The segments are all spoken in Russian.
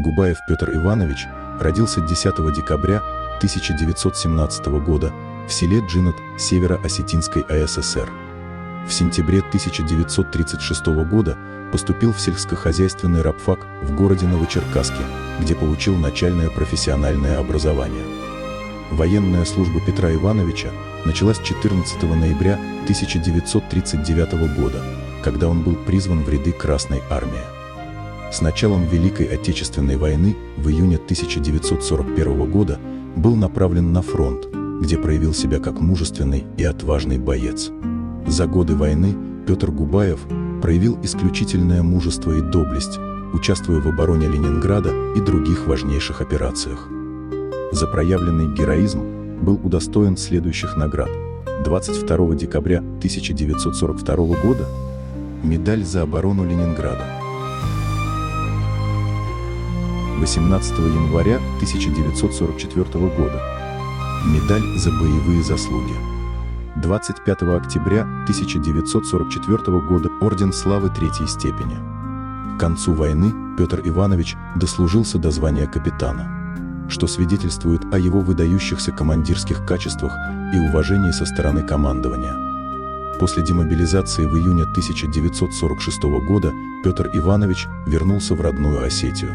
Губаев Петр Иванович родился 10 декабря 1917 года в селе Джинат Северо-Осетинской АССР. В сентябре 1936 года поступил в сельскохозяйственный рабфак в городе Новочеркасске, где получил начальное профессиональное образование. Военная служба Петра Ивановича началась 14 ноября 1939 года, когда он был призван в ряды Красной армии. С началом Великой Отечественной войны в июне 1941 года был направлен на фронт, где проявил себя как мужественный и отважный боец. За годы войны Петр Губаев проявил исключительное мужество и доблесть, участвуя в обороне Ленинграда и других важнейших операциях. За проявленный героизм был удостоен следующих наград. 22 декабря 1942 года медаль за оборону Ленинграда. 18 января 1944 года медаль за боевые заслуги. 25 октября 1944 года орден славы третьей степени. К концу войны Петр Иванович дослужился до звания капитана, что свидетельствует о его выдающихся командирских качествах и уважении со стороны командования. После демобилизации в июне 1946 года Петр Иванович вернулся в родную Осетию.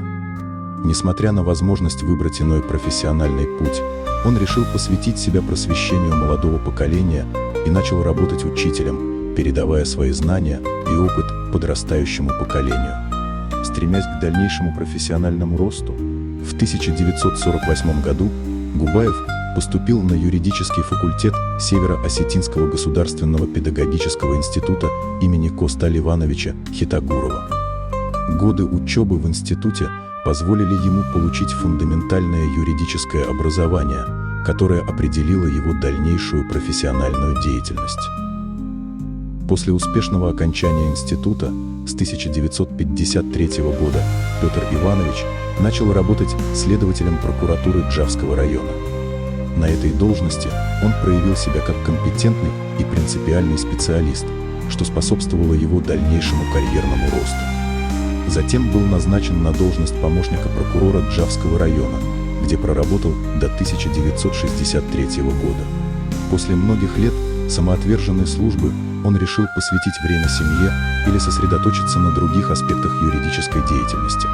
Несмотря на возможность выбрать иной профессиональный путь, он решил посвятить себя просвещению молодого поколения и начал работать учителем, передавая свои знания и опыт подрастающему поколению. Стремясь к дальнейшему профессиональному росту, в 1948 году Губаев поступил на юридический факультет Северо-Осетинского государственного педагогического института имени Костали Ивановича Хитагурова. Годы учебы в институте позволили ему получить фундаментальное юридическое образование, которое определило его дальнейшую профессиональную деятельность. После успешного окончания института с 1953 года Петр Иванович начал работать следователем прокуратуры Джавского района. На этой должности он проявил себя как компетентный и принципиальный специалист, что способствовало его дальнейшему карьерному росту. Затем был назначен на должность помощника прокурора Джавского района, где проработал до 1963 года. После многих лет самоотверженной службы он решил посвятить время семье или сосредоточиться на других аспектах юридической деятельности.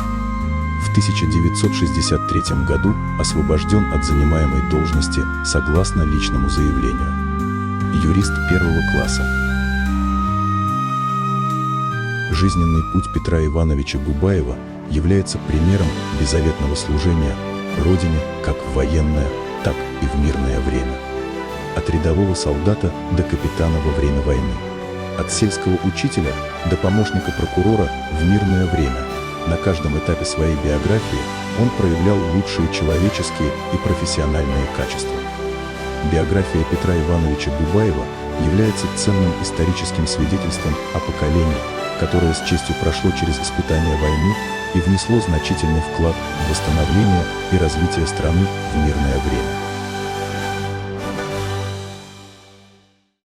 В 1963 году освобожден от занимаемой должности согласно личному заявлению. Юрист первого класса. Жизненный путь Петра Ивановича Губаева является примером беззаветного служения Родине как в военное, так и в мирное время. От рядового солдата до капитана во время войны. От сельского учителя до помощника прокурора в мирное время. На каждом этапе своей биографии он проявлял лучшие человеческие и профессиональные качества. Биография Петра Ивановича Губаева является ценным историческим свидетельством о поколении, которое с честью прошло через испытания войны и внесло значительный вклад в восстановление и развитие страны в мирное время.